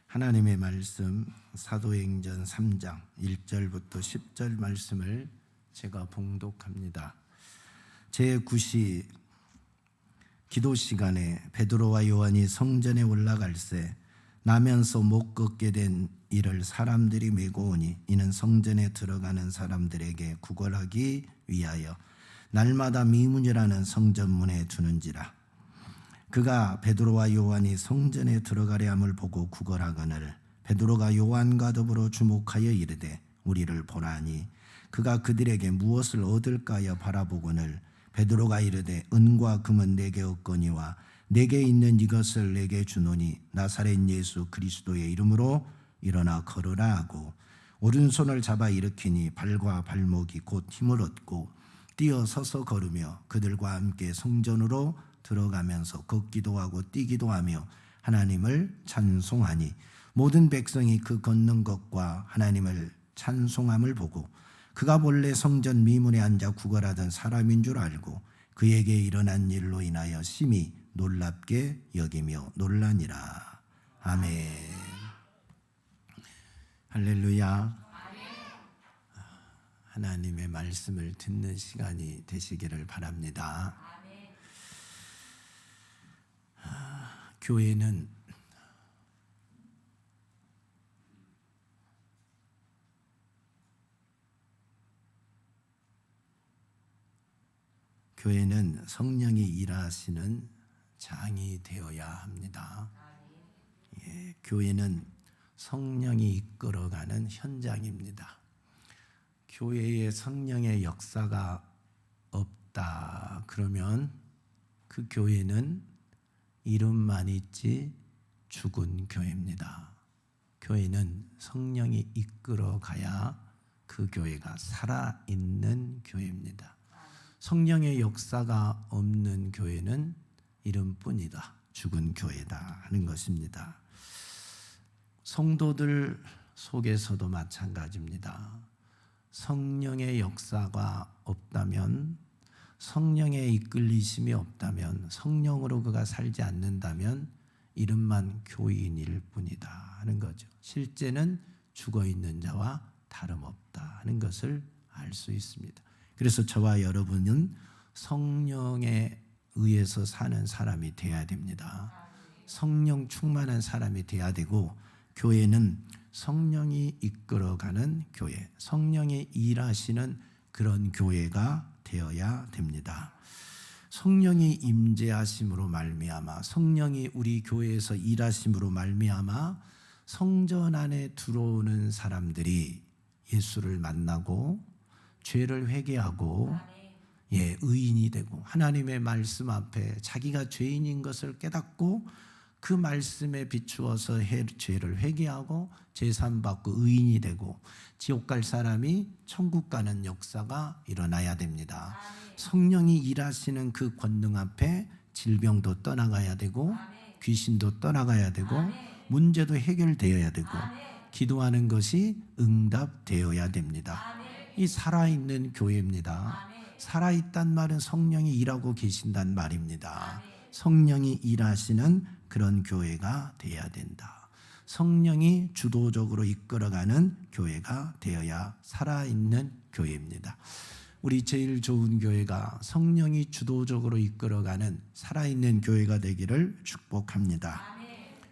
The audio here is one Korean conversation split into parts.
하나님의 말씀 사도행전 3장 1절부터 10절 말씀을 제가 봉독합니다. 제9시 기도 시간에 베드로와 요한이 성전에 올라갈새 나면서 못 걷게 된 이를 사람들이 메고 오니 이는 성전에 들어가는 사람들에게 구걸하기 위하여 날마다 미문이라는 성전문에 두는지라. 그가 베드로와 요한이 성전에 들어가려 함을 보고 구걸하거늘 베드로가 요한과 더불어 주목하여 이르되 우리를 보라니 그가 그들에게 무엇을 얻을까 하여 바라보거늘 베드로가 이르되 은과 금은 내게 없거니와 내게 있는 이것을 내게 주노니 나사렛 예수 그리스도의 이름으로 일어나 걸으라 하고 오른손을 잡아 일으키니 발과 발목이 곧 힘을 얻고 뛰어 서서 걸으며 그들과 함께 성전으로 들어가면서 걷기도 하고 뛰기도 하며 하나님을 찬송하니 모든 백성이 그 걷는 것과 하나님을 찬송함을 보고 그가 본래 성전 미문에 앉아 구걸하던 사람인 줄 알고 그에게 일어난 일로 인하여 심히 놀랍게 여기며 놀라니라. 아멘. 할렐루야. 하나님의 말씀을 듣는 시간이 되시기를 바랍니다. 교회는 성령이 일하시는 장이 되어야 합니다. 교회는 성령이 이끌어가는 현장입니다. 교회에 성령의 역사가 없다 그러면 그 교회는 이름만 있지 죽은 교회입니다. 교회는 성령이 이끌어가야 그 교회가 살아있는 교회입니다. 성령의 역사가 없는 교회는 이름뿐이다, 죽은 교회다 하는 것입니다. 성도들 속에서도 마찬가지입니다. 성령의 역사가 없다면, 성령의 이끌리심이 없다면, 성령으로 그가 살지 않는다면 이름만 교인일 뿐이다 하는 거죠. 실제는 죽어있는 자와 다름없다 하는 것을 알 수 있습니다. 그래서 저와 여러분은 성령에 의해서 사는 사람이 되어야 됩니다. 성령 충만한 사람이 되어야 되고, 교회는 성령이 이끌어가는 교회, 성령이 일하시는 그런 교회가 되어야 됩니다. 성령이 임재하심으로 말미암아, 성령이 우리 교회에서 일하심으로 말미암아 성전 안에 들어오는 사람들이 예수를 만나고 죄를 회개하고 의인이 되고 하나님의 말씀 앞에 자기가 죄인인 것을 깨닫고 그 말씀에 비추어서 죄를 회개하고 제사받고 의인이 되고 지옥 갈 사람이 천국 가는 역사가 일어나야 됩니다. 성령이 일하시는 그 권능 앞에 질병도 떠나가야 되고 귀신도 떠나가야 되고 문제도 해결되어야 되고 기도하는 것이 응답되어야 됩니다. 이 살아있는 교회입니다. 살아있단 말은 성령이 일하고 계신단 말입니다. 성령이 일하시는 그런 교회가 되어야 된다. 성령이 주도적으로 이끌어가는 교회가 되어야 살아있는 교회입니다. 우리 제일 좋은 교회가 성령이 주도적으로 이끌어가는 살아있는 교회가 되기를 축복합니다.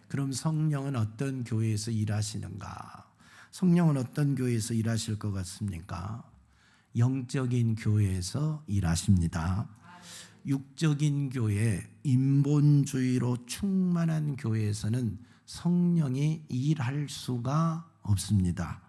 그럼 성령은 어떤 교회에서 일하시는가? 성령은 어떤 교회에서 일하실 것 같습니까? 영적인 교회에서 일하십니다. 육적인 교회, 인본주의로 충만한 교회에서는 성령이 일할 수가 없습니다.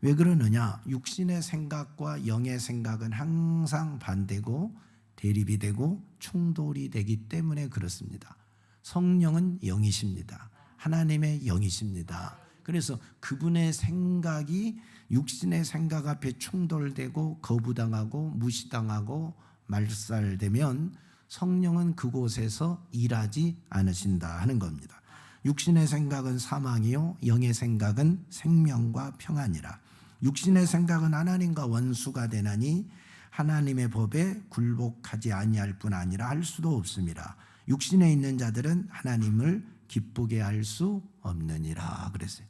왜 그러느냐? 육신의 생각과 영의 생각은 항상 반대고 대립이 되고 충돌이 되기 때문에 그렇습니다. 성령은 영이십니다. 하나님의 영이십니다. 그래서 그분의 생각이 육신의 생각 앞에 충돌되고 거부당하고 무시당하고 말살되면 성령은 그곳에서 일하지 않으신다 하는 겁니다. 육신의 생각은 사망이요 영의 생각은 생명과 평안이라. 육신의 생각은 하나님과 원수가 되나니 하나님의 법에 굴복하지 아니할 뿐 아니라 할 수도 없습니다. 육신에 있는 자들은 하나님을 기쁘게 할 수 없느니라 그랬어요.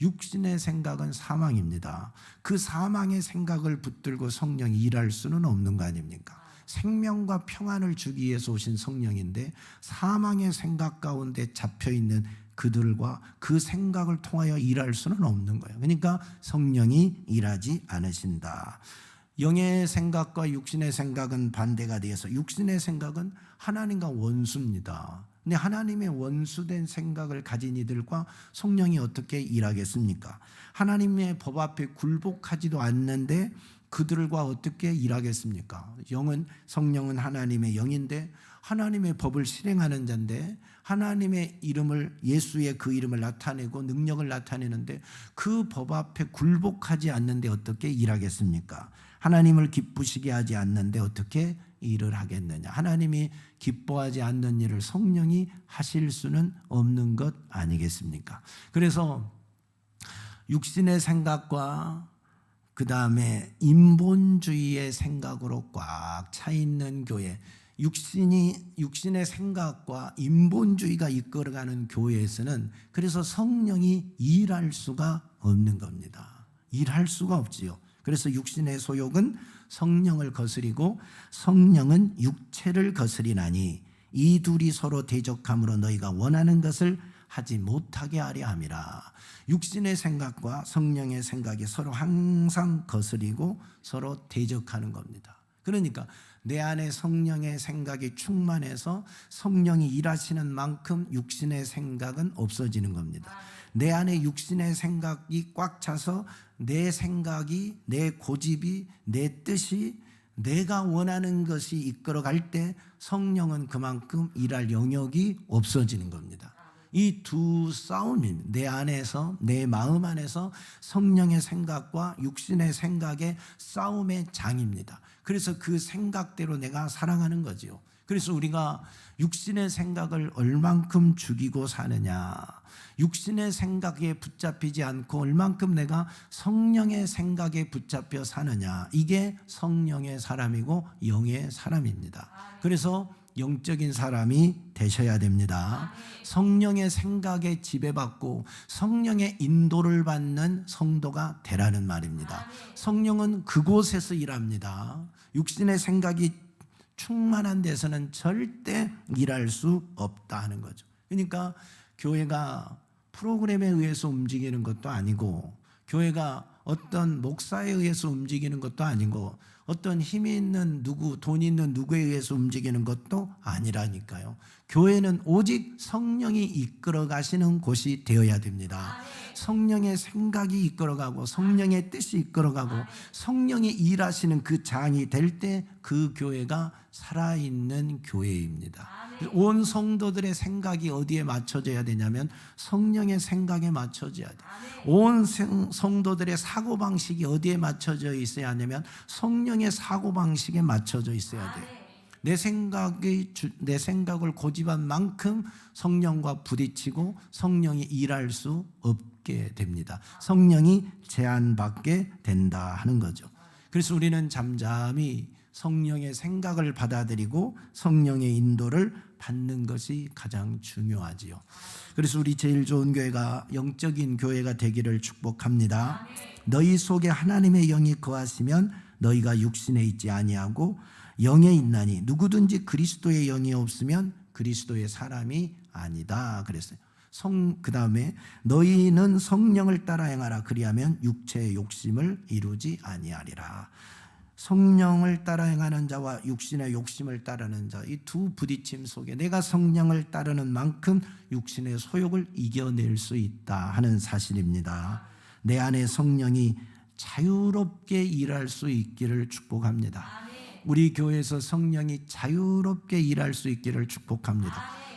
육신의 생각은 사망입니다. 그 사망의 생각을 붙들고 성령이 일할 수는 없는 거 아닙니까? 생명과 평안을 주기 위해서 오신 성령인데 사망의 생각 가운데 잡혀있는 그들과 그 생각을 통하여 일할 수는 없는 거예요. 그러니까 성령이 일하지 않으신다. 영의 생각과 육신의 생각은 반대가 되어서 육신의 생각은 하나님과 원수입니다. 근데 하나님의 원수된 생각을 가진 이들과 성령이 어떻게 일하겠습니까? 하나님의 법 앞에 굴복하지도 않는데 그들과 어떻게 일하겠습니까? 성령은 하나님의 영인데 하나님의 법을 실행하는 자인데 하나님의 이름을, 예수의 그 이름을 나타내고 능력을 나타내는데 그 법 앞에 굴복하지 않는데 어떻게 일하겠습니까? 하나님을 기쁘시게 하지 않는데 어떻게 일을 하겠느냐? 하나님이 기뻐하지 않는 일을 성령이 하실 수는 없는 것 아니겠습니까? 그래서 육신의 생각과 그 다음에 인본주의의 생각으로 꽉 차 있는 교회, 육신의 생각과 인본주의가 이끌어가는 교회에서는 그래서 성령이 일할 수가 없는 겁니다. 일할 수가 없지요. 그래서 육신의 소욕은 성령을 거스리고 성령은 육체를 거스리나니 이 둘이 서로 대적함으로 너희가 원하는 것을 하지 못하게 하려 함이라. 육신의 생각과 성령의 생각이 서로 항상 거스리고 서로 대적하는 겁니다. 그러니까 내 안에 성령의 생각이 충만해서 성령이 일하시는 만큼 육신의 생각은 없어지는 겁니다. 내 안에 육신의 생각이 꽉 차서 내 생각이, 내 고집이, 내 뜻이 내가 원하는 것이 이끌어갈 때 성령은 그만큼 일할 영역이 없어지는 겁니다. 이 두 싸움이 내 안에서, 내 마음 안에서 성령의 생각과 육신의 생각의 싸움의 장입니다. 그래서 그 생각대로 내가 살아가는 거지요. 그래서 우리가 육신의 생각을 얼만큼 죽이고 사느냐, 육신의 생각에 붙잡히지 않고 얼만큼 내가 성령의 생각에 붙잡혀 사느냐, 이게 성령의 사람이고 영의 사람입니다. 그래서 영적인 사람이 되셔야 됩니다. 성령의 생각에 지배받고 성령의 인도를 받는 성도가 되라는 말입니다. 성령은 그곳에서 일합니다. 육신의 생각이 충만한 데서는 절대 일할 수 없다 하는 거죠. 그러니까 교회가 프로그램에 의해서 움직이는 것도 아니고, 교회가 어떤 목사에 의해서 움직이는 것도 아니고, 어떤 힘이 있는 누구, 돈 있는 누구에 의해서 움직이는 것도 아니라니까요. 교회는 오직 성령이 이끌어 가시는 곳이 되어야 됩니다. 성령의 생각이 이끌어가고 성령의 뜻이 이끌어가고 성령이 일하시는 그 장이 될 때 그 교회가 살아있는 교회입니다. 온 성도들의 생각이 어디에 맞춰져야 되냐면 성령의 생각에 맞춰져야 돼요. 온 성도들의 사고방식이 어디에 맞춰져 있어야 하냐면 성령의 사고방식에 맞춰져 있어야 돼요. 내 생각을 고집한 만큼 성령과 부딪히고 성령이 일할 수 없게 됩니다. 성령이 제한받게 된다 하는 거죠. 그래서 우리는 잠잠히 성령의 생각을 받아들이고 성령의 인도를 받는 것이 가장 중요하지요. 그래서 우리 제일 좋은 교회가 영적인 교회가 되기를 축복합니다. 너희 속에 하나님의 영이 거하시면 너희가 육신에 있지 아니하고 영에 있나니 누구든지 그리스도의 영이 없으면 그리스도의 사람이 아니다 그랬어요. 그 다음에 너희는 성령을 따라 행하라 그리하면 육체의 욕심을 이루지 아니하리라. 성령을 따라 행하는 자와 육신의 욕심을 따르는 자, 이 두 부딪힘 속에 내가 성령을 따르는 만큼 육신의 소욕을 이겨낼 수 있다 하는 사실입니다. 내 안에 성령이 자유롭게 일할 수 있기를 축복합니다. 우리 교회에서 성령이 자유롭게 일할 수 있기를 축복합니다.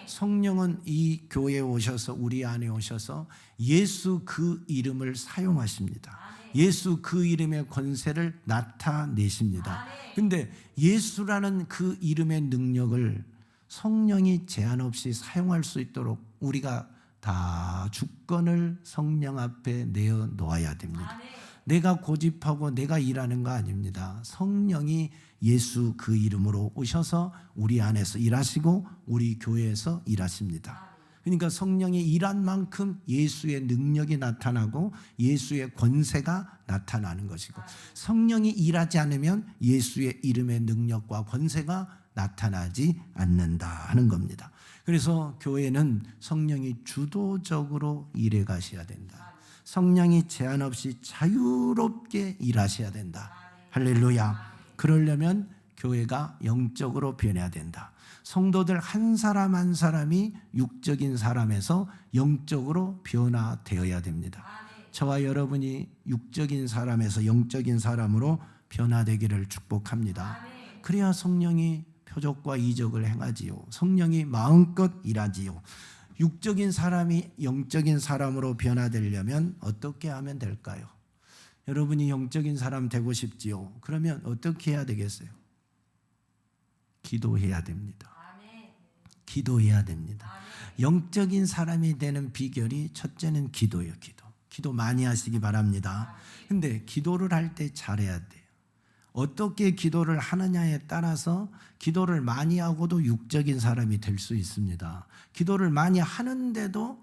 성령은 이 교회에 오셔서, 우리 안에 오셔서 예수 그 이름을 사용하십니다. 예수 그 이름의 권세를 나타내십니다. 근데 예수라는 그 이름의 능력을 성령이 제한 없이 사용할 수 있도록 우리가 다 주권을 성령 앞에 내어 놓아야 됩니다. 내가 고집하고 내가 일하는 거 아닙니다. 성령이 예수 그 이름으로 오셔서 우리 안에서 일하시고 우리 교회에서 일하십니다. 그러니까 성령이 일한 만큼 예수의 능력이 나타나고 예수의 권세가 나타나는 것이고, 성령이 일하지 않으면 예수의 이름의 능력과 권세가 나타나지 않는다 하는 겁니다. 그래서 교회는 성령이 주도적으로 일해 가셔야 된다. 성령이 제한 없이 자유롭게 일하셔야 된다. 할렐루야. 그러려면 교회가 영적으로 변해야 된다. 성도들 한 사람 한 사람이 육적인 사람에서 영적으로 변화되어야 됩니다. 저와 여러분이 육적인 사람에서 영적인 사람으로 변화되기를 축복합니다. 그래야 성령이 표적과 이적을 행하지요. 성령이 마음껏 일하지요. 육적인 사람이 영적인 사람으로 변화되려면 어떻게 하면 될까요? 여러분이 영적인 사람 되고 싶지요? 그러면 어떻게 해야 되겠어요? 기도해야 됩니다. 기도해야 됩니다. 영적인 사람이 되는 비결이 첫째는 기도예요. 기도 많이 하시기 바랍니다. 근데 기도를 할 때 잘해야 돼요. 어떻게 기도를 하느냐에 따라서 기도를 많이 하고도 육적인 사람이 될 수 있습니다. 기도를 많이 하는데도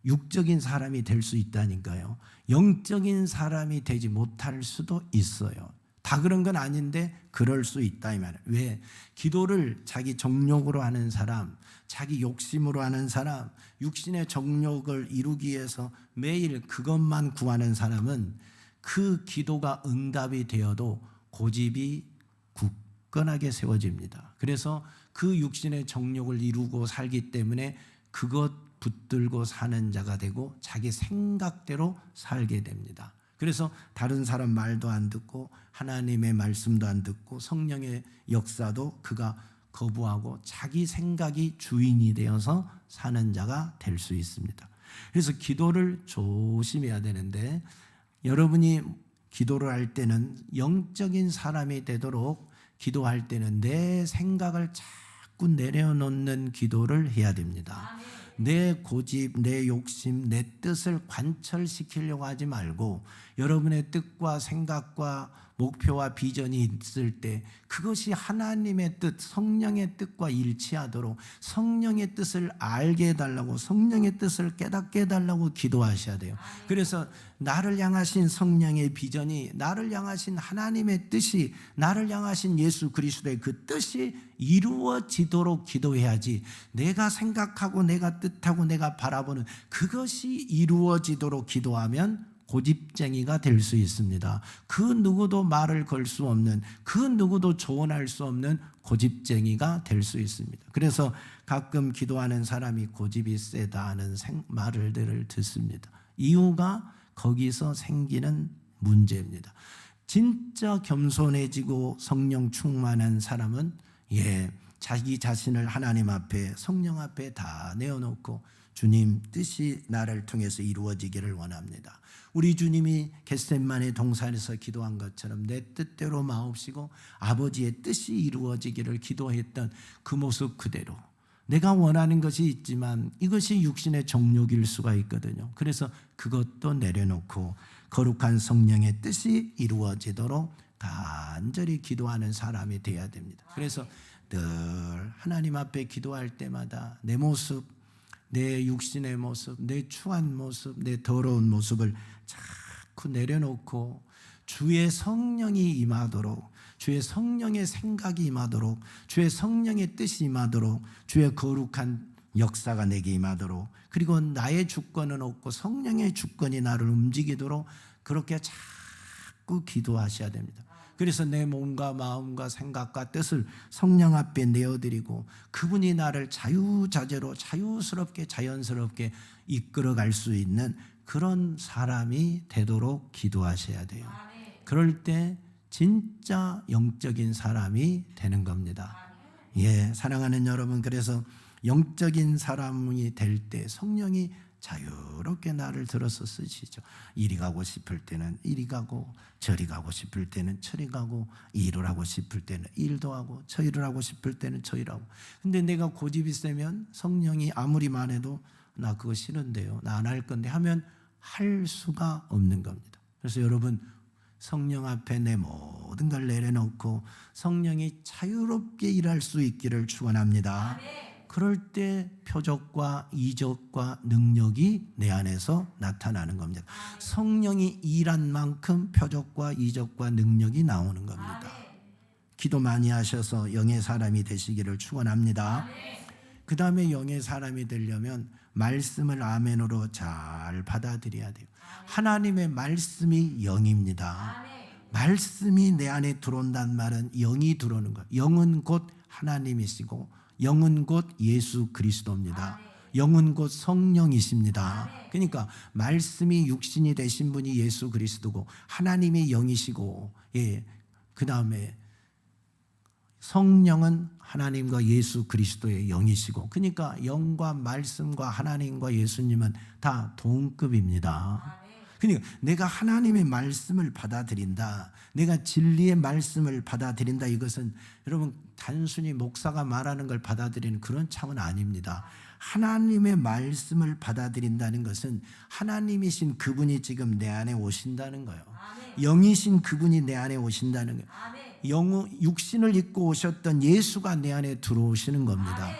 육적인 사람이 될 수 있다니까요. 영적인 사람이 되지 못할 수도 있어요. 다 그런 건 아닌데 그럴 수 있다 이 말이에요. 왜? 기도를 자기 정욕으로 하는 사람, 자기 욕심으로 하는 사람, 육신의 정욕을 이루기 위해서 매일 그것만 구하는 사람은 그 기도가 응답이 되어도 고집이 굳건하게 세워집니다. 그래서 그 육신의 정욕을 이루고 살기 때문에 그것 붙들고 사는 자가 되고 자기 생각대로 살게 됩니다. 그래서 다른 사람 말도 안 듣고 하나님의 말씀도 안 듣고 성령의 역사도 그가 거부하고 자기 생각이 주인이 되어서 사는 자가 될 수 있습니다. 그래서 기도를 조심해야 되는데, 여러분이 기도를 할 때는 영적인 사람이 되도록 기도할 때는 내 생각을 자꾸 내려놓는 기도를 해야 됩니다. 내 고집, 내 욕심, 내 뜻을 관철시키려고 하지 말고 여러분의 뜻과 생각과 목표와 비전이 있을 때 그것이 하나님의 뜻, 성령의 뜻과 일치하도록 성령의 뜻을 알게 해달라고, 성령의 뜻을 깨닫게 해달라고 기도하셔야 돼요. 그래서 나를 향하신 성령의 비전이, 나를 향하신 하나님의 뜻이, 나를 향하신 예수 그리스도의 그 뜻이 이루어지도록 기도해야지, 내가 생각하고 내가 뜻하고 내가 바라보는 그것이 이루어지도록 기도하면 고집쟁이가 될 수 있습니다. 그 누구도 말을 걸 수 없는, 그 누구도 조언할 수 없는 고집쟁이가 될 수 있습니다. 그래서 가끔 기도하는 사람이 고집이 세다 하는 말들을 듣습니다. 이유가 거기서 생기는 문제입니다. 진짜 겸손해지고 성령 충만한 사람은 자기 자신을 하나님 앞에, 성령 앞에 다 내어놓고 주님 뜻이 나를 통해서 이루어지기를 원합니다. 우리 주님이 겟세마네 동산에서 기도한 것처럼 내 뜻대로 마옵시고 아버지의 뜻이 이루어지기를 기도했던 그 모습 그대로, 내가 원하는 것이 있지만 이것이 육신의 정욕일 수가 있거든요. 그래서 그것도 내려놓고 거룩한 성령의 뜻이 이루어지도록 간절히 기도하는 사람이 되어야 됩니다. 그래서 늘 하나님 앞에 기도할 때마다 내 모습, 내 육신의 모습, 내 추한 모습, 내 더러운 모습을 자꾸 내려놓고 주의 성령이 임하도록, 주의 성령의 생각이 임하도록, 주의 성령의 뜻이 임하도록, 주의 거룩한 역사가 내게 임하도록, 그리고 나의 주권은 없고 성령의 주권이 나를 움직이도록 그렇게 자꾸 기도하셔야 됩니다. 그래서 내 몸과 마음과 생각과 뜻을 성령 앞에 내어드리고 그분이 나를 자유자재로 자유스럽게 자연스럽게 이끌어갈 수 있는 그런 사람이 되도록 기도하셔야 돼요. 그럴 때 진짜 영적인 사람이 되는 겁니다. 사랑하는 여러분, 그래서 영적인 사람이 될 때 성령이 자유롭게 나를 들어서 쓰시죠. 이리 가고 싶을 때는 이리 가고, 저리 가고 싶을 때는 저리 가고, 일을 하고 싶을 때는 일도 하고, 저 일을 하고 싶을 때는 저 일하고. 근데 내가 고집이 세면 성령이 아무리 말해도 나 그거 싫은데요, 나 안 할 건데 하면 할 수가 없는 겁니다. 그래서 여러분, 성령 앞에 내 모든 걸 내려놓고 성령이 자유롭게 일할 수 있기를 축원합니다. 그럴 때 표적과 이적과 능력이 내 안에서 나타나는 겁니다. 성령이 일한 만큼 표적과 이적과 능력이 나오는 겁니다. 기도 많이 하셔서 영의 사람이 되시기를 축원합니다. 그 다음에 영의 사람이 되려면 말씀을 아멘으로 잘 받아들여야 돼요. 하나님의 말씀이 영입니다. 말씀이 내 안에 들어온다는 말은 영이 들어오는 거예요. 영은 곧 하나님이시고 영은 곧 예수 그리스도입니다. 영은 곧 성령이십니다. 그러니까 말씀이 육신이 되신 분이 예수 그리스도고 하나님의 영이시고, 그 다음에 성령은 하나님과 예수 그리스도의 영이시고, 그러니까 영과 말씀과 하나님과 예수님은 다 동급입니다. 그러니까 내가 하나님의 말씀을 받아들인다, 내가 진리의 말씀을 받아들인다, 이것은 여러분 단순히 목사가 말하는 걸 받아들이는 그런 차원 아닙니다. 하나님의 말씀을 받아들인다는 것은 하나님이신 그분이 지금 내 안에 오신다는 거예요. 영이신 그분이 내 안에 오신다는 거예요. 육신을 입고 오셨던 예수가 내 안에 들어오시는 겁니다.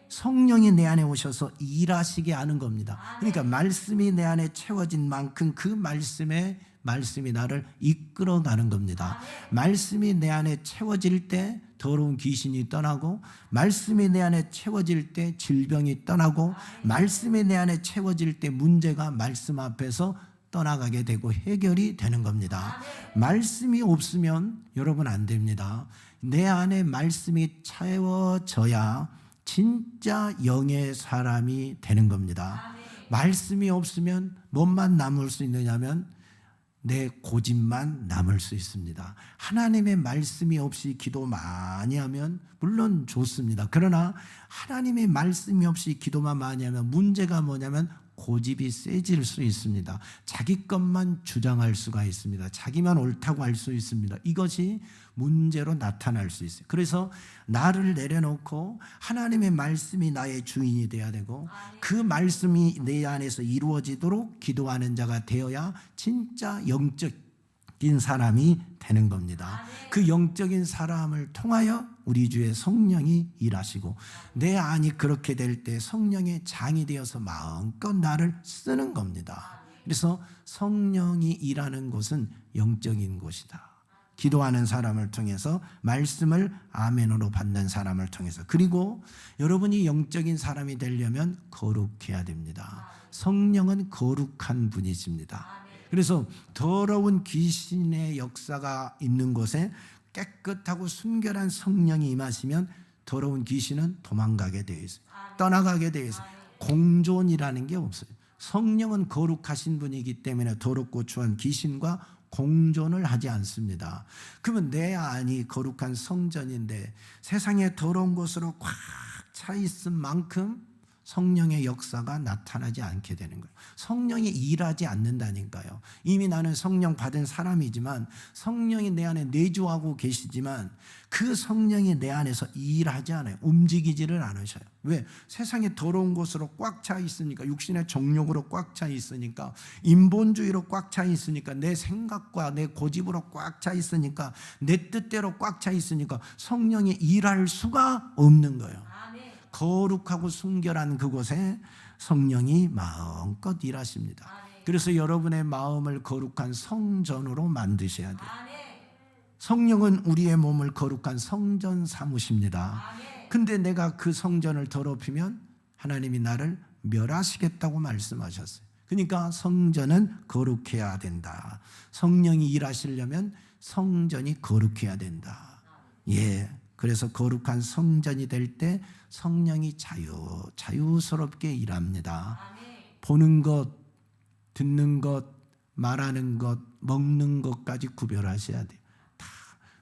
성령이 내 안에 오셔서 일하시게 하는 겁니다. 그러니까 말씀이 내 안에 채워진 만큼 그 말씀이 나를 이끌어가는 겁니다. 말씀이 내 안에 채워질 때 더러운 귀신이 떠나고, 말씀이 내 안에 채워질 때 질병이 떠나고, 말씀이 내 안에 채워질 때 문제가 말씀 앞에서 떠나가게 되고 해결이 되는 겁니다. 말씀이 없으면 여러분 안 됩니다. 내 안에 말씀이 채워져야 진짜 영의 사람이 되는 겁니다. 말씀이 없으면 뭐만 남을 수 있느냐면 내 고집만 남을 수 있습니다. 하나님의 말씀이 없이 기도 많이 하면 물론 좋습니다. 그러나 하나님의 말씀이 없이 기도만 많이 하면 문제가 뭐냐면 고집이 세질 수 있습니다. 자기 것만 주장할 수가 있습니다. 자기만 옳다고 할 수 있습니다. 이것이 문제로 나타날 수 있어요. 그래서 나를 내려놓고 하나님의 말씀이 나의 주인이 되어야 되고, 그 말씀이 내 안에서 이루어지도록 기도하는 자가 되어야 진짜 영적인 사람이 되는 겁니다. 그 영적인 사람을 통하여 우리 주의 성령이 일하시고, 내 안이 그렇게 될 때 성령의 장이 되어서 마음껏 나를 쓰는 겁니다. 그래서 성령이 일하는 곳은 영적인 곳이다. 기도하는 사람을 통해서, 말씀을 아멘으로 받는 사람을 통해서, 그리고 여러분이 영적인 사람이 되려면 거룩해야 됩니다. 성령은 거룩한 분이십니다. 그래서 더러운 귀신의 역사가 있는 곳에 깨끗하고 순결한 성령이 임하시면 더러운 귀신은 도망가게 되어 있어요. 떠나가게 되어 있어요. 공존이라는 게 없어요. 성령은 거룩하신 분이기 때문에 더럽고 추한 귀신과 공존을 하지 않습니다. 그러면 내 안이 거룩한 성전인데 세상의 더러운 곳으로 꽉 차 있은 만큼 성령의 역사가 나타나지 않게 되는 거예요. 성령이 일하지 않는다니까요. 이미 나는 성령 받은 사람이지만, 성령이 내 안에 내주하고 계시지만 그 성령이 내 안에서 일하지 않아요. 움직이지를 않으셔요. 왜? 세상에 더러운 곳으로 꽉 차 있으니까, 육신의 정욕으로 꽉 차 있으니까, 인본주의로 꽉 차 있으니까, 내 생각과 내 고집으로 꽉 차 있으니까, 내 뜻대로 꽉 차 있으니까 성령이 일할 수가 없는 거예요. 거룩하고 순결한 그곳에 성령이 마음껏 일하십니다. 그래서 여러분의 마음을 거룩한 성전으로 만드셔야 돼요. 성령은 우리의 몸을 거룩한 성전 삼으십니다. 근데 내가 그 성전을 더럽히면 하나님이 나를 멸하시겠다고 말씀하셨어요. 그러니까 성전은 거룩해야 된다. 성령이 일하시려면 성전이 거룩해야 된다. 그래서 거룩한 성전이 될 때 성령이 자유스럽게 일합니다. 보는 것, 듣는 것, 말하는 것, 먹는 것까지 구별하셔야 돼요.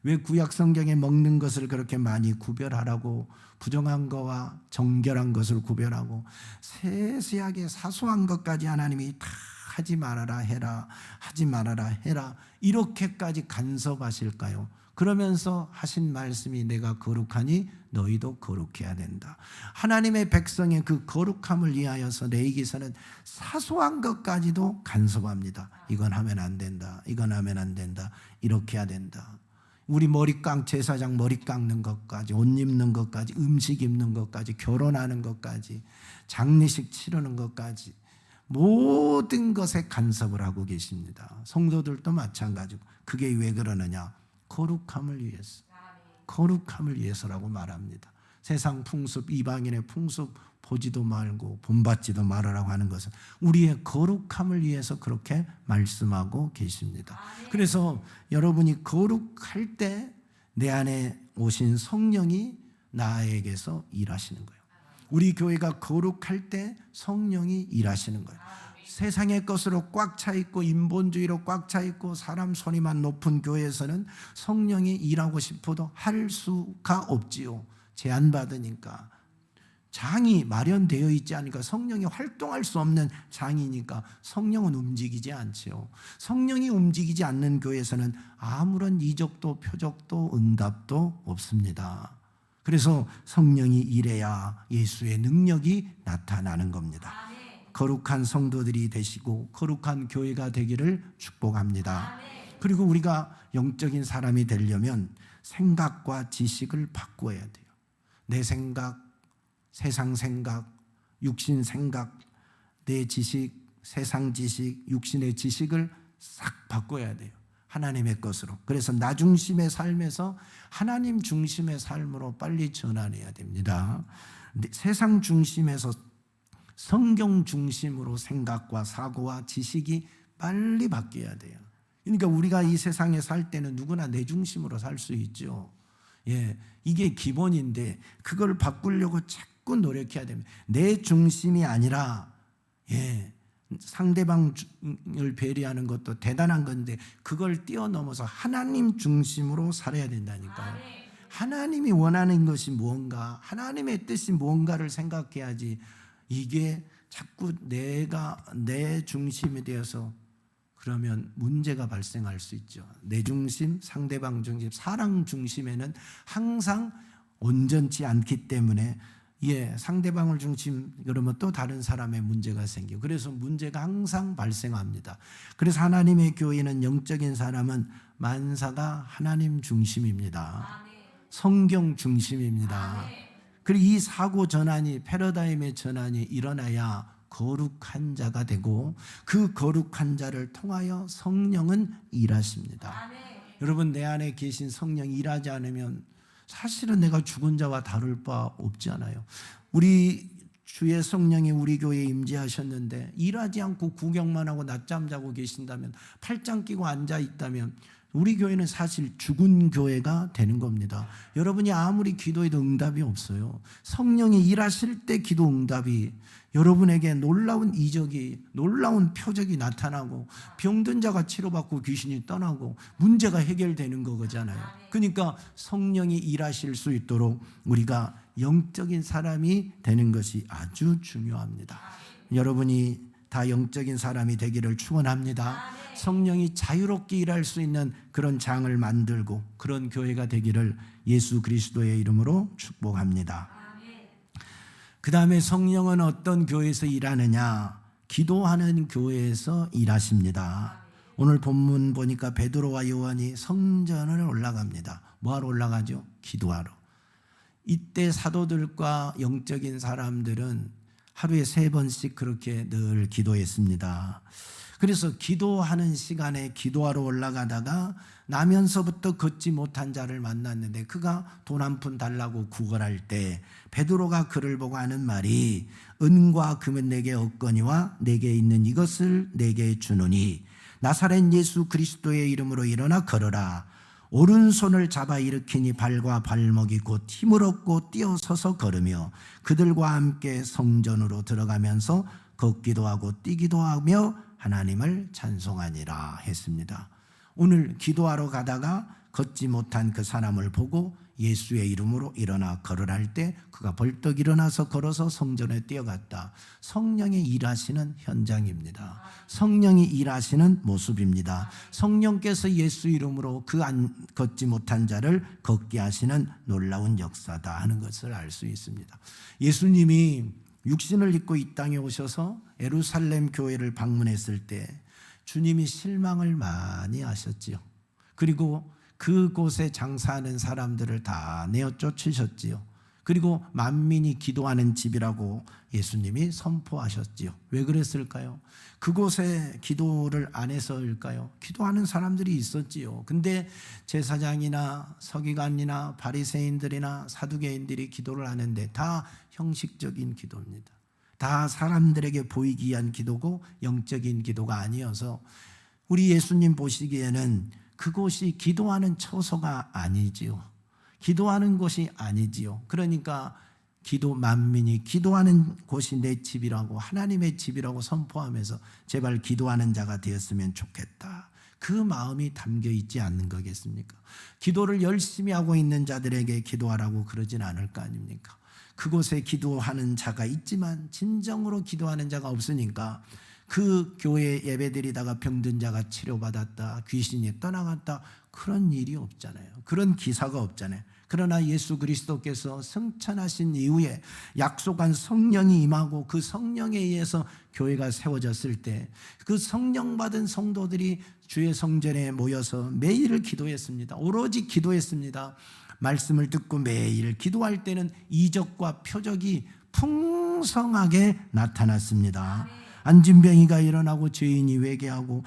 왜 구약 성경에 먹는 것을 그렇게 많이 구별하라고, 부정한 것과 정결한 것을 구별하고 세세하게 사소한 것까지 하나님이 다 하지 말아라 해라, 하지 말아라 해라, 이렇게까지 간섭하실까요? 그러면서 하신 말씀이 내가 거룩하니 너희도 거룩해야 된다. 하나님의 백성의 그 거룩함을 위하여서 레위기서는 사소한 것까지도 간섭합니다. 이건 하면 안 된다, 이건 하면 안 된다, 이렇게 해야 된다. 우리 제사장 머리 깎는 것까지, 옷 입는 것까지, 음식 입는 것까지, 결혼하는 것까지, 장례식 치르는 것까지 모든 것에 간섭을 하고 계십니다. 성도들도 마찬가지고. 그게 왜 그러느냐? 거룩함을 위해서. 거룩함을 위해서라고 말합니다. 세상 풍습, 이방인의 풍습 보지도 말고 본받지도 말으라고 하는 것은 우리의 거룩함을 위해서 그렇게 말씀하고 계십니다. 그래서 여러분이 거룩할 때 내 안에 오신 성령이 나에게서 일하시는 거예요. 우리 교회가 거룩할 때 성령이 일하시는 거예요. 세상의 것으로 꽉 차 있고 인본주의로 꽉 차 있고 사람 소리만 높은 교회에서는 성령이 일하고 싶어도 할 수가 없지요. 제한받으니까. 장이 마련되어 있지 않으니까, 성령이 활동할 수 없는 장이니까 성령은 움직이지 않지요. 성령이 움직이지 않는 교회에서는 아무런 이적도 표적도 응답도 없습니다. 그래서 성령이 일해야 예수의 능력이 나타나는 겁니다. 거룩한 성도들이 되시고 거룩한 교회가 되기를 축복합니다. 그리고 우리가 영적인 사람이 되려면 생각과 지식을 바꿔야 돼요. 내 생각, 세상 생각, 육신 생각, 내 지식, 세상 지식, 육신의 지식을 싹 바꿔야 돼요. 하나님의 것으로. 그래서 나 중심의 삶에서 하나님 중심의 삶으로 빨리 전환해야 됩니다. 세상 중심에서 성경 중심으로 생각과 사고와 지식이 빨리 바뀌어야 돼요. 그러니까 우리가 이 세상에 살 때는 누구나 내 중심으로 살 수 있죠. 이게 기본인데 그걸 바꾸려고 자꾸 노력해야 됩니다. 내 중심이 아니라 상대방을 배려하는 것도 대단한 건데 그걸 뛰어넘어서 하나님 중심으로 살아야 된다니까요. 하나님이 원하는 것이 무언가, 하나님의 뜻이 무언가를 생각해야지. 이게 자꾸 내가 내 중심이 되어서 그러면 문제가 발생할 수 있죠. 내 중심, 상대방 중심, 사랑 중심에는 항상 온전치 않기 때문에 상대방을 중심 그러면 또 다른 사람의 문제가 생기고, 그래서 문제가 항상 발생합니다. 그래서 하나님의 교회는, 영적인 사람은 만사가 하나님 중심입니다. 성경 중심입니다. 그리고 이 사고 전환이, 패러다임의 전환이 일어나야 거룩한 자가 되고, 그 거룩한 자를 통하여 성령은 일하십니다. 여러분, 내 안에 계신 성령이 일하지 않으면 사실은 내가 죽은 자와 다를 바 없지 않아요. 우리 주의 성령이 우리 교회에 임재하셨는데 일하지 않고 구경만 하고 낮잠 자고 계신다면, 팔짱 끼고 앉아 있다면 우리 교회는 사실 죽은 교회가 되는 겁니다. 여러분이 아무리 기도해도 응답이 없어요. 성령이 일하실 때 기도 응답이, 여러분에게 놀라운 이적이, 놀라운 표적이 나타나고 병든 자가 치료받고 귀신이 떠나고 문제가 해결되는 거잖아요. 그러니까 성령이 일하실 수 있도록 우리가 영적인 사람이 되는 것이 아주 중요합니다. 여러분이 다 영적인 사람이 되기를 축원합니다. 성령이 자유롭게 일할 수 있는 그런 장을 만들고 그런 교회가 되기를 예수 그리스도의 이름으로 축복합니다. 그 다음에 성령은 어떤 교회에서 일하느냐? 기도하는 교회에서 일하십니다. 오늘 본문 보니까 베드로와 요한이 성전을 올라갑니다. 뭐하러 올라가죠? 기도하러. 이때 사도들과 영적인 사람들은 하루에 3번씩 그렇게 늘 기도했습니다. 그래서 기도하는 시간에 기도하러 올라가다가 나면서부터 걷지 못한 자를 만났는데 그가 돈 한 푼 달라고 구걸할 때 베드로가 그를 보고 하는 말이, 은과 금은 내게 없거니와 내게 있는 이것을 내게 주노니 나사렛 예수 그리스도의 이름으로 일어나 걸어라. 오른손을 잡아 일으키니 발과 발목이 곧 힘을 얻고 뛰어서서 걸으며 그들과 함께 성전으로 들어가면서 걷기도 하고 뛰기도 하며 하나님을 찬송하니라 했습니다. 오늘 기도하러 가다가 걷지 못한 그 사람을 보고 예수의 이름으로 일어나 걸으라 할 때 그가 벌떡 일어나서 걸어서 성전에 뛰어갔다. 성령이 일하시는 현장입니다. 성령이 일하시는 모습입니다. 성령께서 예수 이름으로 그 걷지 못한 자를 걷게 하시는 놀라운 역사다 하는 것을 알 수 있습니다. 예수님이 육신을 입고 이 땅에 오셔서 예루살렘 교회를 방문했을 때 주님이 실망을 많이 하셨지요. 그리고 그곳에 장사하는 사람들을 다 내어 쫓으셨지요. 그리고 만민이 기도하는 집이라고 예수님이 선포하셨지요. 왜 그랬을까요? 그곳에 기도를 안 해서일까요? 기도하는 사람들이 있었지요. 근데 제사장이나 서기관이나 바리새인들이나 사두개인들이 기도를 하는데 다 형식적인 기도입니다. 다 사람들에게 보이기 위한 기도고 영적인 기도가 아니어서 우리 예수님 보시기에는 그곳이 기도하는 처소가 아니지요. 기도하는 곳이 아니지요. 그러니까 만민이 기도하는 곳이 내 집이라고, 하나님의 집이라고 선포하면서 제발 기도하는 자가 되었으면 좋겠다. 그 마음이 담겨 있지 않는 거겠습니까? 기도를 열심히 하고 있는 자들에게 기도하라고 그러진 않을 거 아닙니까? 그곳에 기도하는 자가 있지만 진정으로 기도하는 자가 없으니까 그 교회 예배드리다가 병든 자가 치료받았다, 귀신이 떠나갔다, 그런 일이 없잖아요. 그런 기사가 없잖아요. 그러나 예수 그리스도께서 승천하신 이후에 약속한 성령이 임하고 그 성령에 의해서 교회가 세워졌을 때 그 성령 받은 성도들이 주의 성전에 모여서 매일 기도했습니다. 오로지 기도했습니다. 말씀을 듣고 매일 기도할 때는 이적과 표적이 풍성하게 나타났습니다. 안진병이가 일어나고 죄인이 회개하고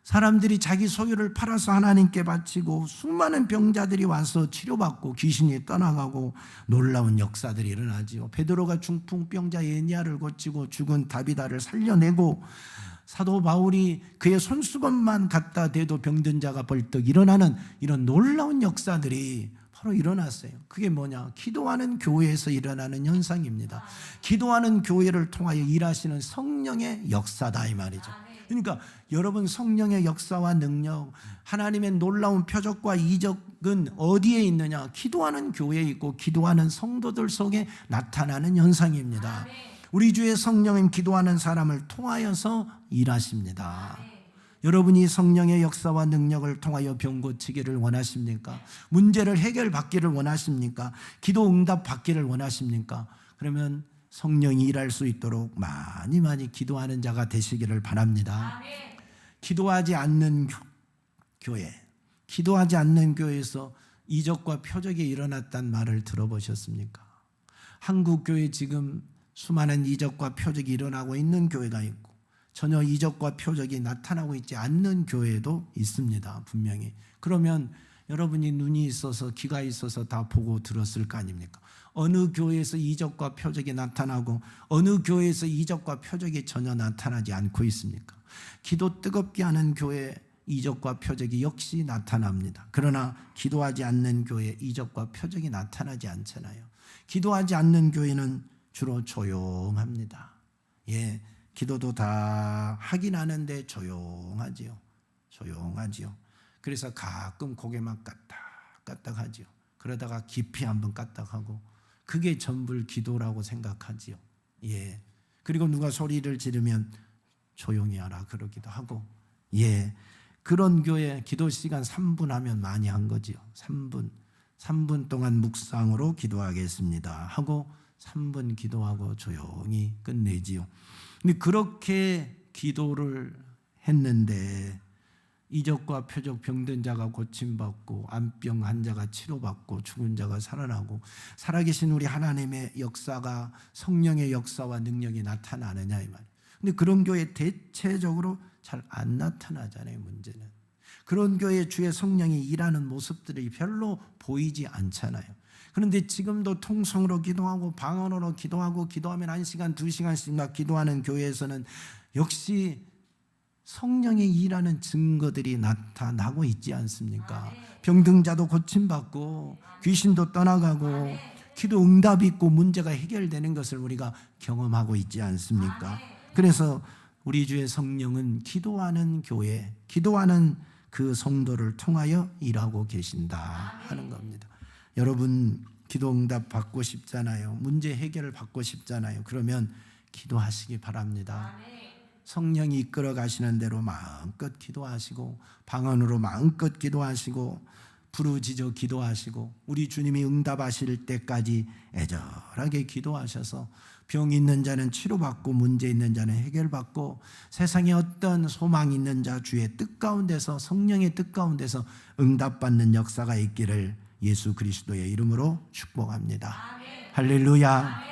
사람들이 자기 소유를 팔아서 하나님께 바치고 수많은 병자들이 와서 치료받고 귀신이 떠나가고 놀라운 역사들이 일어나지요. 베드로가 중풍병자 에니야를 고치고 죽은 다비다를 살려내고 사도 바울이 그의 손수건만 갖다 대도 병든 자가 벌떡 일어나는 이런 놀라운 역사들이 바로 일어났어요. 그게 뭐냐? 기도하는 교회에서 일어나는 현상입니다. 기도하는 교회를 통하여 일하시는 성령의 역사다 이 말이죠. 그러니까 여러분, 성령의 역사와 능력, 하나님의 놀라운 표적과 이적은 어디에 있느냐? 기도하는 교회에 있고 기도하는 성도들 속에 나타나는 현상입니다. 우리 주의 성령은 기도하는 사람을 통하여서 일하십니다. 여러분이 성령의 역사와 능력을 통하여 병 고치기를 원하십니까? 문제를 해결받기를 원하십니까? 기도 응답 받기를 원하십니까? 그러면 성령이 일할 수 있도록 많이 기도하는 자가 되시기를 바랍니다. 기도하지 않는 교회, 기도하지 않는 교회에서 이적과 표적이 일어났단 말을 들어보셨습니까? 한국 교회 지금 수많은 이적과 표적이 일어나고 있는 교회가 있고 전혀 이적과 표적이 나타나고 있지 않는 교회도 있습니다. 분명히. 그러면 여러분이 눈이 있어서 귀가 있어서 다 보고 들었을 거 아닙니까? 어느 교회에서 이적과 표적이 나타나고 어느 교회에서 이적과 표적이 전혀 나타나지 않고 있습니까? 기도 뜨겁게 하는 교회 이적과 표적이 역시 나타납니다. 그러나 기도하지 않는 교회 이적과 표적이 나타나지 않잖아요. 기도하지 않는 교회는 주로 조용합니다. 예, 기도도 다 하긴 하는데 조용하지요. 그래서 가끔 고개만 까딱까딱 하지요. 그러다가 깊이 한번 까딱하고 그게 전부 기도라고 생각하지요. 예. 그리고 누가 소리를 지르면 조용히 하라 그러기도 하고, 예. 그런 교회 기도 시간 3분 하면 많이 한 거지요. 3분 동안 묵상으로 기도하겠습니다 하고 3분 기도하고 조용히 끝내지요. 근데 그렇게 기도를 했는데 이적과 표적, 병든 자가 고침받고 암병 환자가 치료받고 죽은 자가 살아나고 살아계신 우리 하나님의 역사가, 성령의 역사와 능력이 나타나느냐 이 말이에요. 근데 그런 교회 대체적으로 잘 안 나타나잖아요. 문제는 그런 교회 주의 성령이 일하는 모습들이 별로 보이지 않잖아요. 그런데 지금도 통성으로 기도하고 방언으로 기도하고 기도하면 1시간 2시간씩 막 기도하는 교회에서는 역시 성령의 일하는 증거들이 나타나고 있지 않습니까? 병든 자도 고침받고 귀신도 떠나가고 기도 응답이 있고 문제가 해결되는 것을 우리가 경험하고 있지 않습니까? 그래서 우리 주의 성령은 기도하는 교회, 기도하는 그 성도를 통하여 일하고 계신다 하는 겁니다. 여러분 기도 응답 받고 싶잖아요. 문제 해결을 받고 싶잖아요. 그러면 기도하시기 바랍니다. 성령이 이끌어 가시는 대로 마음껏 기도하시고 방언으로 마음껏 기도하시고 부르짖어 기도하시고 우리 주님이 응답하실 때까지 애절하게 기도하셔서 병 있는 자는 치료받고 문제 있는 자는 해결받고 세상에 어떤 소망 있는 자 주의 뜻 가운데서 성령의 뜻 가운데서 응답받는 역사가 있기를 예수 그리스도의 이름으로 축복합니다. 아멘. 할렐루야. 아멘.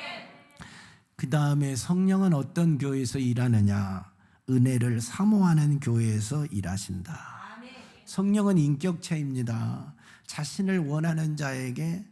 그 다음에 성령은 어떤 교회에서 일하느냐? 은혜를 사모하는 교회에서 일하신다. 아멘. 성령은 인격체입니다. 자신을 원하는 자에게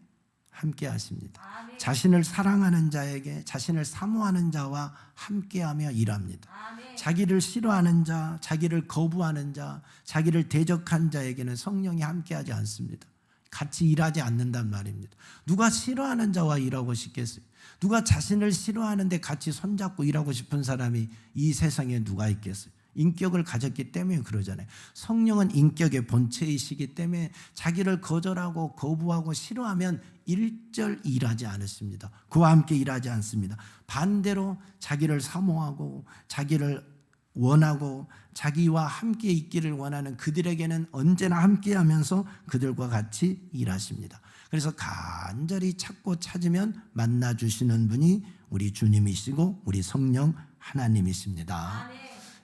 함께 하십니다. 아멘. 자신을 사랑하는 자에게, 자신을 사모하는 자와 함께하며 일합니다. 아멘. 자기를 싫어하는 자, 자기를 거부하는 자, 자기를 대적한 자에게는 성령이 함께하지 않습니다. 같이 일하지 않는단 말입니다. 누가 싫어하는 자와 일하고 싶겠어요? 누가 자신을 싫어하는데 같이 손잡고 일하고 싶은 사람이 이 세상에 누가 있겠어요? 인격을 가졌기 때문에 그러잖아요. 성령은 인격의 본체이시기 때문에 자기를 거절하고 거부하고 싫어하면 일절 일하지 않으십니다. 그와 함께 일하지 않습니다. 반대로 자기를 사모하고 자기를 원하고 자기와 함께 있기를 원하는 그들에게는 언제나 함께 하면서 그들과 같이 일하십니다. 그래서 간절히 찾고 찾으면 만나주시는 분이 우리 주님이시고 우리 성령 하나님이십니다.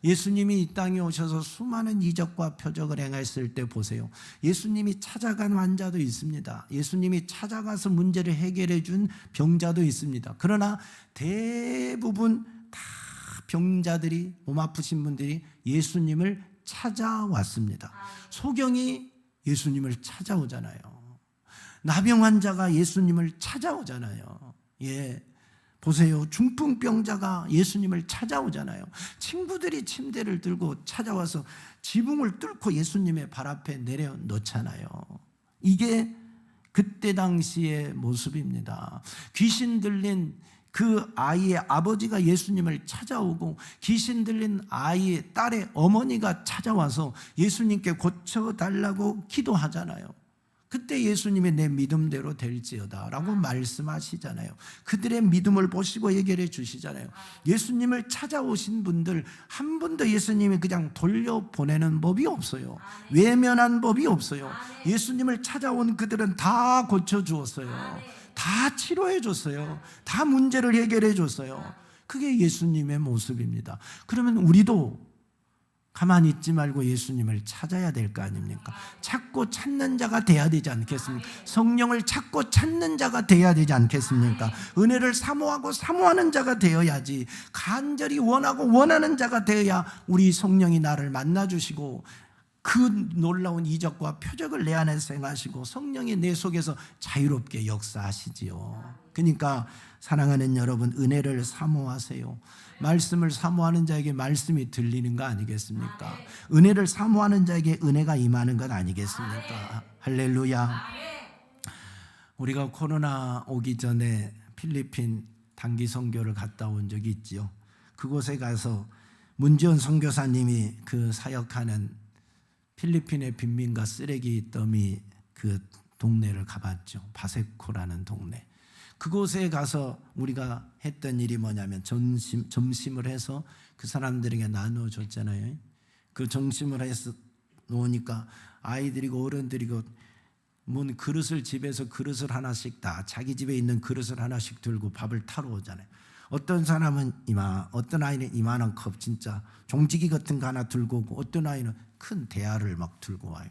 예수님이 이 땅에 오셔서 수많은 이적과 표적을 행했을 때 보세요. 예수님이 찾아간 환자도 있습니다. 예수님이 찾아가서 문제를 해결해 준 병자도 있습니다. 그러나 대부분 다 병자들이, 몸 아프신 분들이 예수님을 찾아왔습니다. 소경이 예수님을 찾아오잖아요. 나병 환자가 예수님을 찾아오잖아요. 예. 보세요. 중풍병자가 예수님을 찾아오잖아요. 친구들이 침대를 들고 찾아와서 지붕을 뚫고 예수님의 발 앞에 내려놓잖아요. 이게 그때 당시의 모습입니다. 귀신 들린 그 아이의 아버지가 예수님을 찾아오고 귀신 들린 아이의 딸의 어머니가 찾아와서 예수님께 고쳐달라고 기도하잖아요. 그때 예수님이 내 믿음대로 될지어다 라고 말씀하시잖아요. 그들의 믿음을 보시고 해결해 주시잖아요. 예수님을 찾아오신 분들 한 번도 예수님이 그냥 돌려보내는 법이 없어요. 외면한 법이 없어요. 예수님을 찾아온 그들은 다 고쳐주었어요. 다 치료해 줬어요. 다 문제를 해결해 줬어요. 그게 예수님의 모습입니다. 그러면 우리도 가만히 있지 말고 예수님을 찾아야 될 거 아닙니까? 찾고 찾는 자가 돼야 되지 않겠습니까? 성령을 찾고 찾는 자가 돼야 되지 않겠습니까? 은혜를 사모하고 사모하는 자가 되어야지. 간절히 원하고 원하는 자가 되어야 우리 성령이 나를 만나주시고 그 놀라운 이적과 표적을 내 안에서 행하시고 성령이 내 속에서 자유롭게 역사하시지요. 그러니까 사랑하는 여러분, 은혜를 사모하세요. 말씀을 사모하는 자에게 말씀이 들리는 거 아니겠습니까? 은혜를 사모하는 자에게 은혜가 임하는 것 아니겠습니까? 할렐루야. 우리가 코로나 오기 전에 필리핀 단기 선교를 갔다 온 적이 있지요. 그곳에 가서 문지원 선교사님이 그 사역하는 필리핀의 빈민가 쓰레기 더미 그 동네를 가봤죠. 바세코라는 동네. 그곳에 가서 우리가 했던 일이 뭐냐면 점심을 해서 그 사람들에게 나눠줬잖아요. 그 점심을 해서 놓으니까 아이들이고 어른들이고 뭔 그릇을 집에서 그릇을 하나씩 다 자기 집에 있는 그릇을 하나씩 들고 밥을 타러 오잖아요. 어떤 사람은 어떤 아이는 이만한 컵 진짜 종지기 같은 거 하나 들고 오고 어떤 아이는 큰 대야를 막 들고 와요.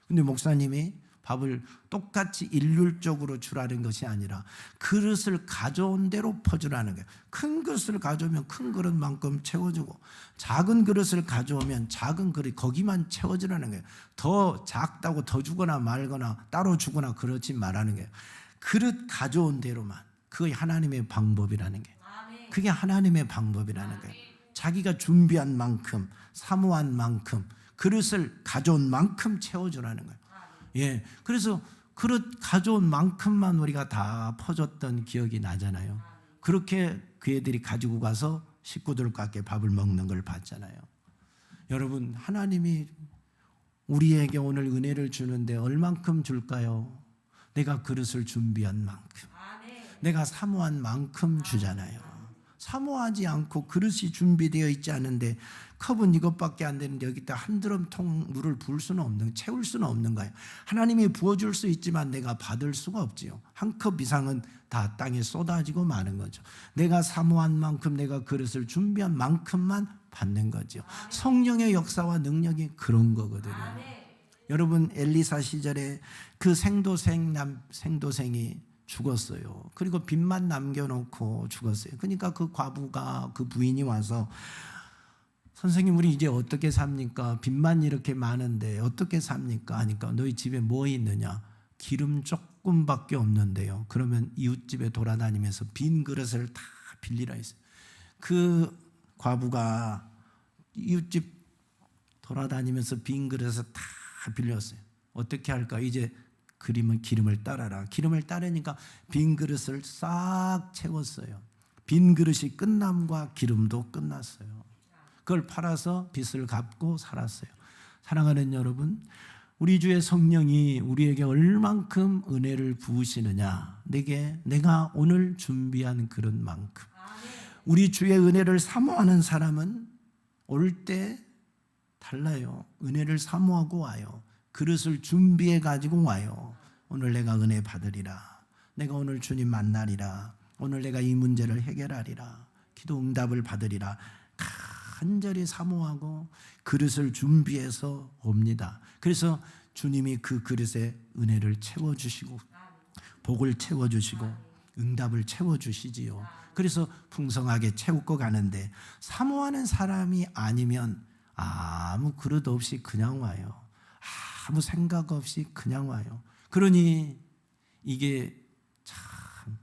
근데 목사님이 밥을 똑같이 일률적으로 주라는 것이 아니라 그릇을 가져온 대로 퍼주라는 거예요. 큰 그릇을 가져오면 큰 그릇만큼 채워주고 작은 그릇을 가져오면 작은 그릇 거기만 채워주라는 거예요. 더 작다고 더 주거나 말거나 따로 주거나 그러지 말라는 거예요. 그릇 가져온 대로만. 그게 하나님의 방법이라는 거예요. 그게 하나님의 방법이라는 거예요. 자기가 준비한 만큼 사모한 만큼 그릇을 가져온 만큼 채워주라는 거예요. 예, 그래서 그릇 가져온 만큼만 우리가 다 퍼줬던 기억이 나잖아요. 그렇게 그 애들이 가지고 가서 식구들과 함께 밥을 먹는 걸 봤잖아요. 여러분, 하나님이 우리에게 오늘 은혜를 주는데 얼만큼 줄까요? 내가 그릇을 준비한 만큼, 내가 사모한 만큼 주잖아요. 사모하지 않고 그릇이 준비되어 있지 않은데 컵은 이것밖에 안 되는데 여기다 한 드럼통 물을 부을 수는 없는, 채울 수는 없는 거예요. 하나님이 부어줄 수 있지만 내가 받을 수가 없지요. 한 컵 이상은 다 땅에 쏟아지고 마는 거죠. 내가 사모한 만큼, 내가 그릇을 준비한 만큼만 받는 거죠. 성령의 역사와 능력이 그런 거거든요. 여러분, 엘리사 시절에 그 생도생이 죽었어요. 그리고 빚만 남겨놓고 죽었어요. 그러니까 그 과부가, 그 부인이 와서 선생님, 우리 이제 어떻게 삽니까? 빚만 이렇게 많은데 어떻게 삽니까? 하니까 너희 집에 뭐 있느냐? 기름 조금밖에 없는데요. 그러면 이웃집에 돌아다니면서 빈 그릇을 다 빌리라 했어요. 그 과부가 이웃집 돌아다니면서 빈 그릇을 다 빌렸어요. 어떻게 할까? 이제 기름을 따라라. 기름을 따르니까 빈 그릇을 싹 채웠어요. 빈 그릇이 끝남과 기름도 끝났어요. 그걸 팔아서 빚을 갚고 살았어요. 사랑하는 여러분, 우리 주의 성령이 우리에게 얼만큼 은혜를 부으시느냐, 내가 오늘 준비한 그릇만큼. 우리 주의 은혜를 사모하는 사람은 올 때 달라요. 은혜를 사모하고 와요. 그릇을 준비해 가지고 와요. 오늘 내가 은혜 받으리라. 내가 오늘 주님 만나리라. 오늘 내가 이 문제를 해결하리라. 기도 응답을 받으리라. 간절히 사모하고 그릇을 준비해서 옵니다. 그래서 주님이 그 그릇에 은혜를 채워주시고 복을 채워주시고 응답을 채워주시지요. 그래서 풍성하게 채우고 가는데, 사모하는 사람이 아니면 아무 그릇 없이 그냥 와요. 아무 생각 없이 그냥 와요. 그러니 이게 참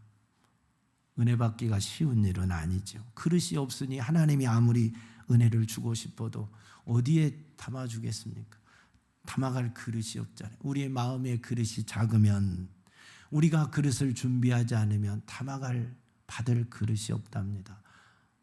은혜 받기가 쉬운 일은 아니죠. 그릇이 없으니 하나님이 아무리 은혜를 주고 싶어도 어디에 담아주겠습니까? 담아갈 그릇이 없잖아요. 우리의 마음의 그릇이 작으면, 우리가 그릇을 준비하지 않으면 받을 그릇이 없답니다.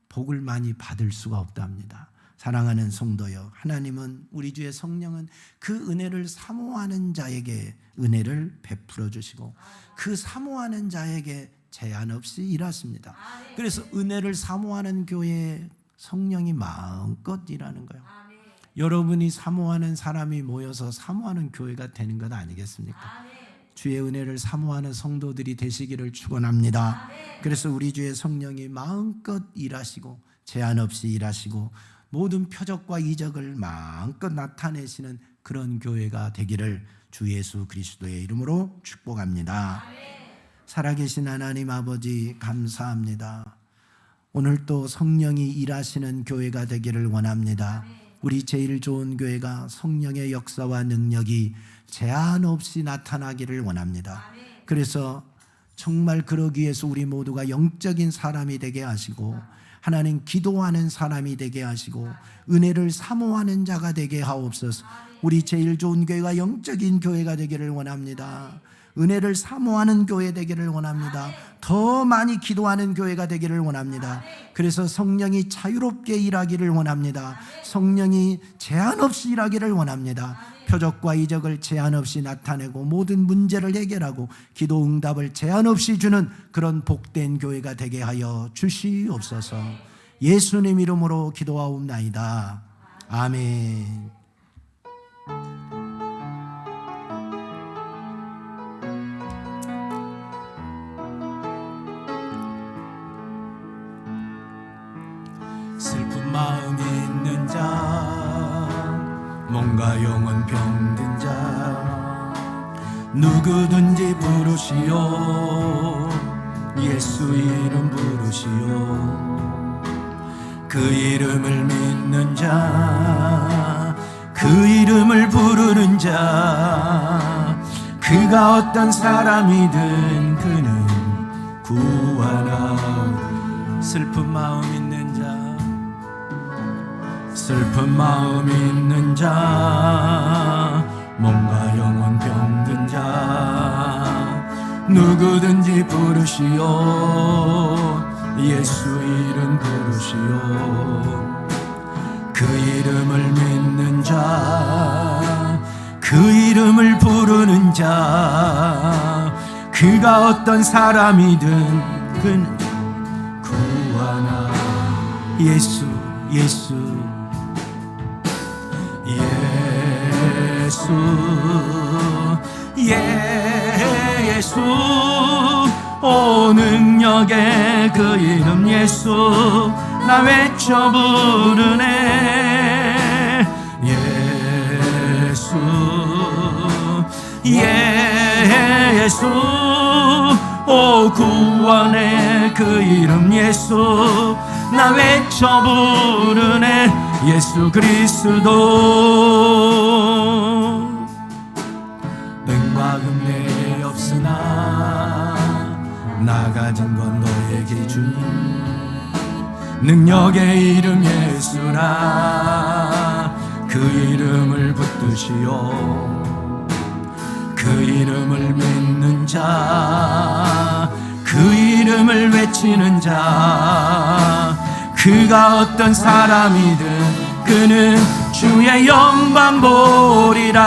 복을 많이 받을 수가 없답니다. 사랑하는 성도여, 하나님은, 우리 주의 성령은 그 은혜를 사모하는 자에게 은혜를 베풀어 주시고 그 사모하는 자에게 제한 없이 일하십니다. 그래서 은혜를 사모하는 교회에 성령이 마음껏 일하는 거예요. 여러분이 사모하는 사람이 모여서 사모하는 교회가 되는 것 아니겠습니까? 주의 은혜를 사모하는 성도들이 되시기를 축원합니다. 그래서 우리 주의 성령이 마음껏 일하시고 제한 없이 일하시고 모든 표적과 이적을 마음껏 나타내시는 그런 교회가 되기를 주 예수 그리스도의 이름으로 축복합니다. 살아계신 하나님 아버지, 감사합니다. 오늘 또 성령이 일하시는 교회가 되기를 원합니다. 우리 제일 좋은 교회가 성령의 역사와 능력이 제한 없이 나타나기를 원합니다. 그래서 정말 그러기 위해서 우리 모두가 영적인 사람이 되게 하시고, 하나님 기도하는 사람이 되게 하시고, 은혜를 사모하는 자가 되게 하옵소서. 우리 제일 좋은 교회가 영적인 교회가 되기를 원합니다. 은혜를 사모하는 교회 되기를 원합니다. 더 많이 기도하는 교회가 되기를 원합니다. 그래서 성령이 자유롭게 일하기를 원합니다. 성령이 제한 없이 일하기를 원합니다. 표적과 이적을 제한 없이 나타내고 모든 문제를 해결하고 기도 응답을 제한 없이 주는 그런 복된 교회가 되게 하여 주시옵소서. 예수님 이름으로 기도하옵나이다. 아멘. 슬픈 마음 있는 자, 몸과 영혼 병든 자, 누구든지 부르시오. 예수 이름 부르시오. 그 이름을 믿는 자, 그 이름을 부르는 자, 그가 어떤 사람이든 그는 구하라. 슬픈 마음 있는 자, 슬픈 마음 있는 자, 몸과 영혼 병든 자, 누구든지 부르시오. 예수 이름 부르시오. 그 이름을 믿는 자, 그 이름을 부르는 자, 그가 어떤 사람이든 그는 구하나. 예수 예수 예수 오 능력의 그 이름 예수 나 외쳐 부르네 예수 오 구원의 그 이름 예수 나 외쳐 부르네 예수 그리스도 은과 금내 없으나 나 가진 건 너에게 준 능력의 이름 예수라 그 이름을 붙드시오 그 이름을 믿는 자 그 이름을 외치는 자 그가 어떤 사람이든 그는 주의 영광 보리라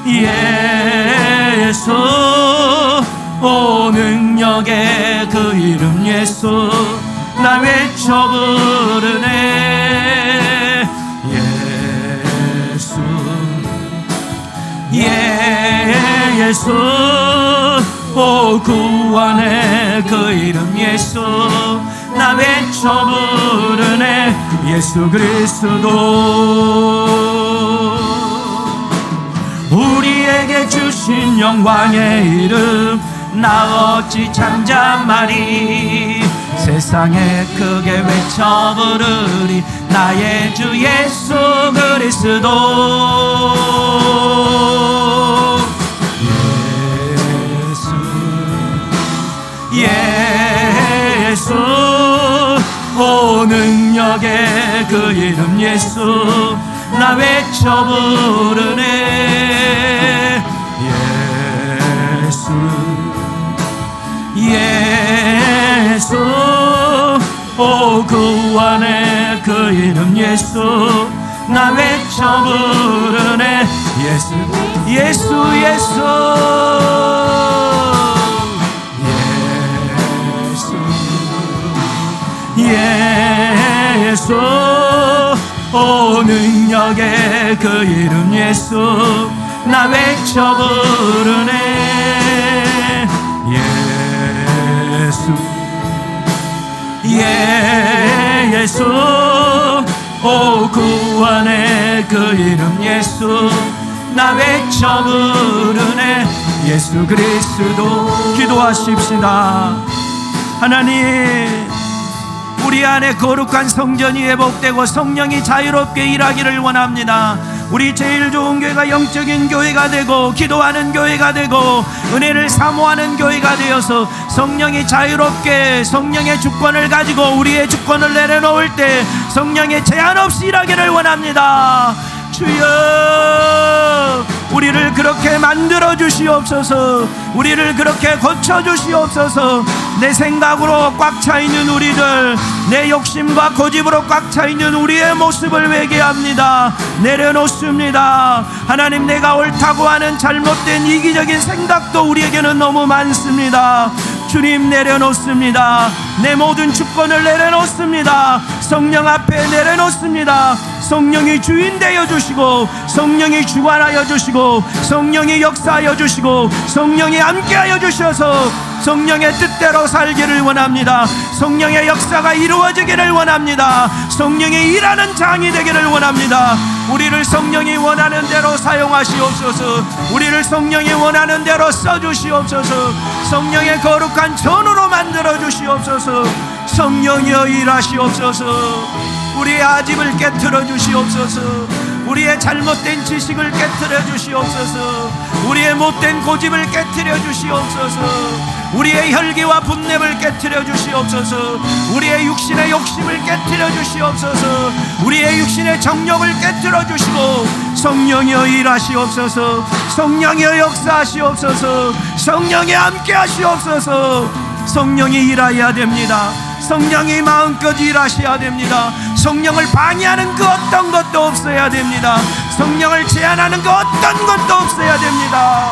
예수 오 능력의 그 이름 예수 나 외쳐 부르네 예수 오 구원의 그 이름 예수 나 외쳐 부르네 예수 그리스도 우리에게 주신 영광의 이름 나 어찌 잠잠하리 세상에 크게 외쳐 부르리 나의 주 예수 그리스도 예수 오 능력의 그 이름 예수 나 외쳐 부르네 예수 오 구원의 그 이름 예수 나 외쳐 부르네 예수 오 능력의 그 이름 예수 나 외쳐 부르네 예수 오 구원의 그 이름 예수 나 외쳐 부르네 예수 그리스도 기도하십시다 하나님 우리 안에 거룩한 성전이 회복되고 성령이 자유롭게 일하기를 원합니다. 우리 제일 좋은 교회가 영적인 교회가 되고 기도하는 교회가 되고 은혜를 사모하는 교회가 되어서 성령이 자유롭게 성령의 주권을 가지고 우리의 주권을 내려놓을 때 성령의 제한 없이 일하기를 원합니다. 주여 우리를 그렇게 만들어 주시옵소서 우리를 그렇게 고쳐 주시옵소서 내 생각으로 꽉 차 있는 우리들 내 욕심과 고집으로 꽉 차 있는 우리의 모습을 회개합니다. 내려놓습니다. 하나님 내가 옳다고 하는 잘못된 이기적인 생각도 우리에게는 너무 많습니다. 주님 내려놓습니다. 내 모든 주권을 내려놓습니다. 성령 앞에 내려놓습니다. 성령이 주인 되어 주시고 성령이 주관하여 주시고 성령이 역사하여 주시고 성령이 함께하여 주셔서 성령의 뜻대로 살기를 원합니다. 성령의 역사가 이루어지기를 원합니다. 성령이 일하는 장이 되기를 원합니다. 우리를 성령이 원하는 대로 사용하시옵소서. 우리를 성령이 원하는 대로 써주시옵소서. 성령의 거룩한 전으로 만들어 주시옵소서. 성령이여 일하시옵소서. 우리의 아집을 깨트려 주시옵소서. 우리의 잘못된 지식을 깨트려 주시옵소서. 우리의 못된 고집을 깨트려 주시옵소서. 우리의 혈기와 분냄을 깨트려 주시옵소서. 우리의 육신의 욕심을 깨트려 주시옵소서. 우리의 육신의 정욕을 깨트려 주시고 성령이여 일하시옵소서. 성령이여 역사하시옵소서. 성령이 함께 하시옵소서. 성령이 일하여야 됩니다. 성령이 마음껏 일하셔야 됩니다. 성령을 방해하는 그 어떤 것도 없어야 됩니다. 성령을 제한하는 그 어떤 것도 없어야 됩니다.